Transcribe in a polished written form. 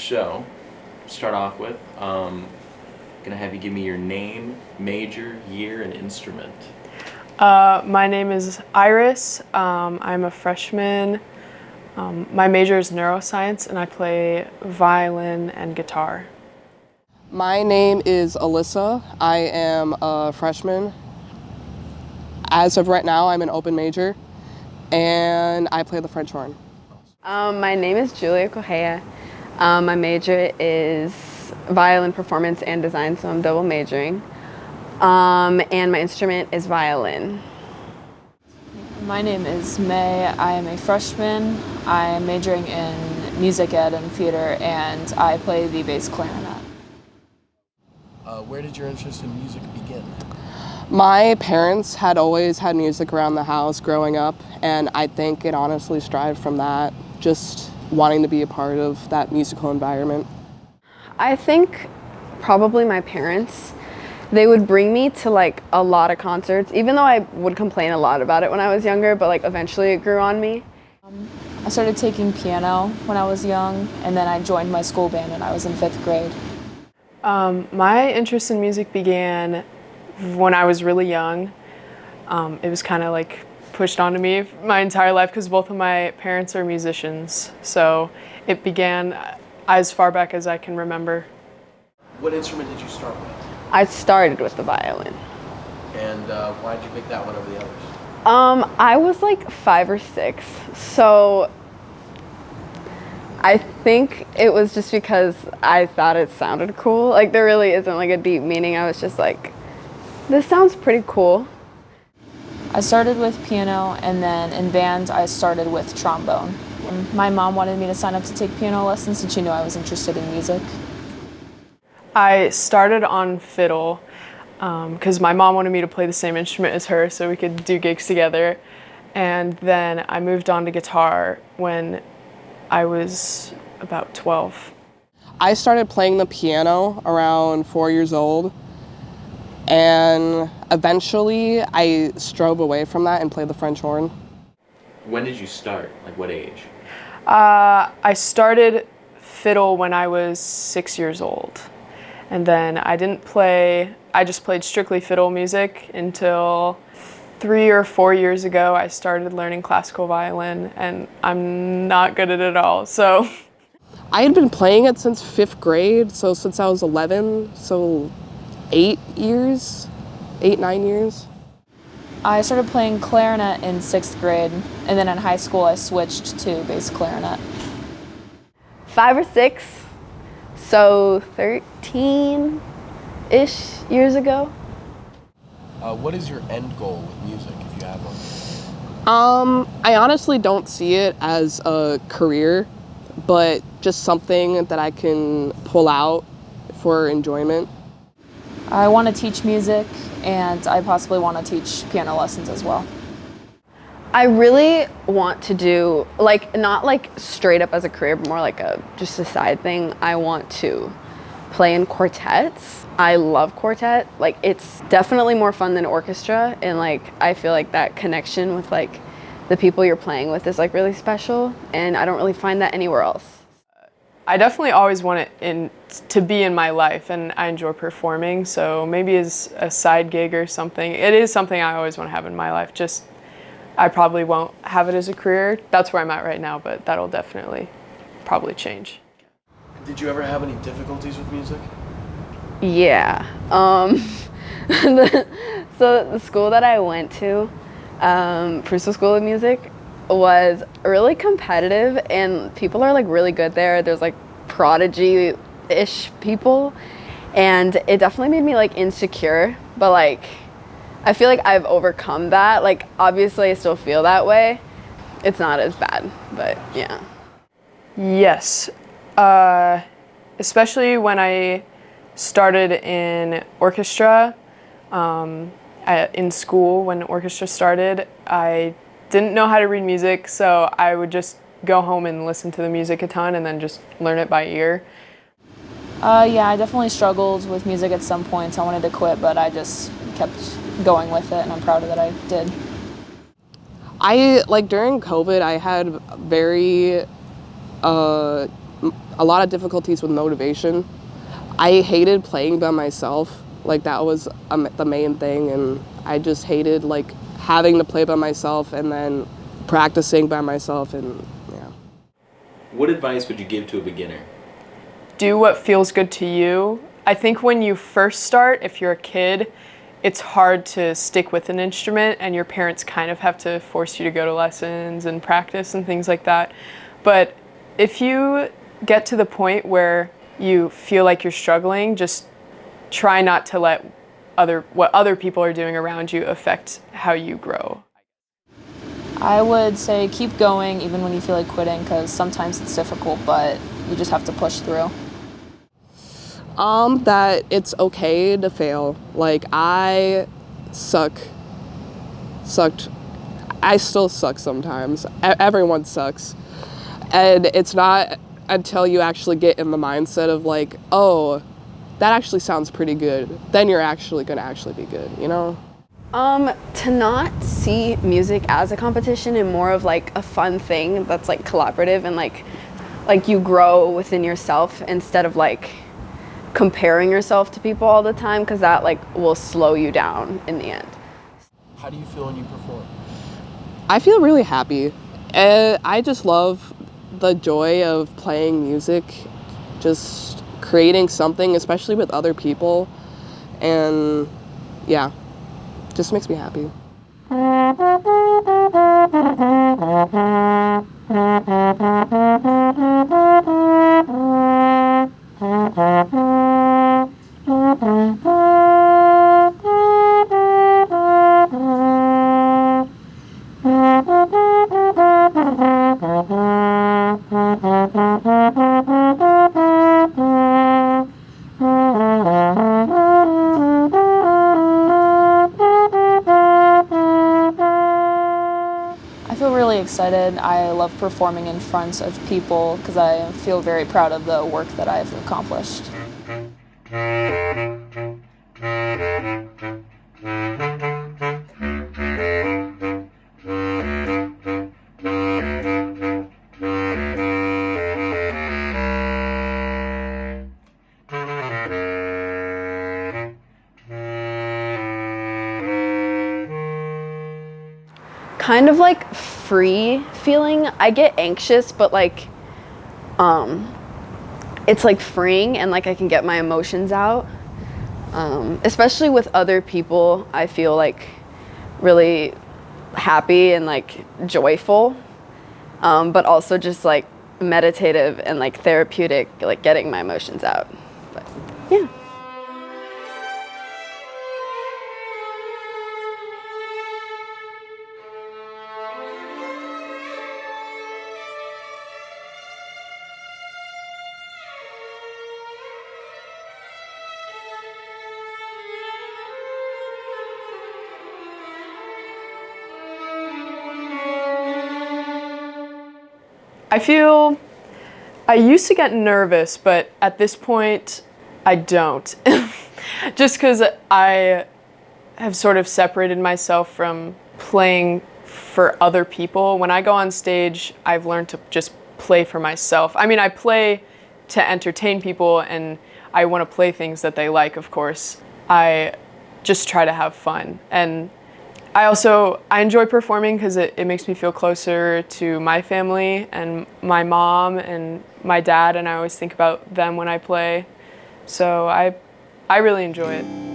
So, start off with, gonna have you give me your name, major, year, and instrument. My name is Iris. I'm a freshman. My major is neuroscience, and I play violin and guitar. My name is Alyssa. I am a freshman. As of right now, I'm an open major, and I play the French horn. My name is Julia Correa. My major is violin performance and design, so I'm double majoring. And my instrument is violin. My name is May. I am a freshman. I am majoring in music ed and theater, and I play the bass clarinet. Where did your interest in music begin? My parents had always had music around the house growing up, and I think it honestly strived from that, just wanting to be a part of that musical environment. I think probably my parents. They would bring me to like a lot of concerts, even though I would complain a lot about it when I was younger, but like eventually it grew on me. I started taking piano when I was young, and then I joined my school band when I was in 5th grade. My interest in music began when I was really young. It was kind of like pushed onto me my entire life because both of my parents are musicians. So it began as far back as I can remember. What instrument did you start with? I started with the violin. And why did you pick that one over the others? I was like 5 or 6, so I think it was just because I thought it sounded cool. Like there really isn't like a deep meaning. I was just like, this sounds pretty cool. I started with piano, and then in band I started with trombone. My mom wanted me to sign up to take piano lessons since she knew I was interested in music. I started on fiddle because my mom wanted me to play the same instrument as her so we could do gigs together. And then I moved on to guitar when I was about 12. I started playing the piano around 4 years old, and eventually I strove away from that and played the French horn. When did you start? Like, what age? I started fiddle when I was 6 years old. And then I just played strictly fiddle music until 3 or 4 years ago. I started learning classical violin, and I'm not good at it at all, so. I had been playing it since 5th grade, so since I was 11, so 9 years. I started playing clarinet in 6th grade, and then in high school I switched to bass clarinet. 5 or 6, so 13-ish years ago. What is your end goal with music, if you have one? I honestly don't see it as a career, but just something that I can pull out for enjoyment. I want to teach music, and I possibly want to teach piano lessons as well. I really want to do, like, not like straight up as a career, but more like just a side thing. I want to play in quartets. I love quartet. Like, it's definitely more fun than orchestra, and like I feel like that connection with like the people you're playing with is like really special, and I don't really find that anywhere else. I definitely always want it to be in my life, and I enjoy performing, so maybe as a side gig or something. It is something I always want to have in my life, just I probably won't have it as a career. That's where I'm at right now, but that'll definitely probably change. Did you ever have any difficulties with music? Yeah. So the school that I went to, Prusa School of Music, was really competitive, and people are like really good there. There's like prodigy-ish people, and it definitely made me like insecure, but like I feel like I've overcome that. Like obviously I still feel that way. It's not as bad, but yeah. Yes, especially when I started in orchestra. In school, when orchestra started, I didn't know how to read music, so I would just go home and listen to the music a ton and then just learn it by ear. Yeah, I definitely struggled with music at some points. I wanted to quit, but I just kept going with it, and I'm proud that I did. During COVID, I had very a lot of difficulties with motivation. I hated playing by myself. Like that was the main thing, and I just hated like having to play by myself and then practicing by myself, and yeah. What advice would you give to a beginner? Do what feels good to you. I think when you first start, if you're a kid, it's hard to stick with an instrument, and your parents kind of have to force you to go to lessons and practice and things like that. But if you get to the point where you feel like you're struggling, just try not to let what other people are doing around you affect how you grow. I would say keep going even when you feel like quitting, because sometimes it's difficult, but you just have to push through. That it's okay to fail. Like I sucked. I still suck sometimes. Everyone sucks. And it's not until you actually get in the mindset of like, oh, that actually sounds pretty good, then you're actually gonna actually be good, you know? To not see music as a competition and more of like a fun thing that's like collaborative and like you grow within yourself instead of like comparing yourself to people all the time, because that like will slow you down in the end. How do you feel when you perform? I feel really happy. I just love the joy of playing music, just creating something, especially with other people, and yeah, just makes me happy. I feel really excited. I love performing in front of people because I feel very proud of the work that I've accomplished. Kind of like free feeling. I get anxious, but like it's like freeing, and like I can get my emotions out. Especially with other people, I feel like really happy and like joyful, but also just like meditative and like therapeutic, like getting my emotions out. But yeah. I used to get nervous, but at this point, I don't. Just because I have sort of separated myself from playing for other people. When I go on stage, I've learned to just play for myself. I mean, I play to entertain people, and I want to play things that they like, of course. I just try to have fun. And I enjoy performing because it makes me feel closer to my family and my mom and my dad, and I always think about them when I play. So I really enjoy it.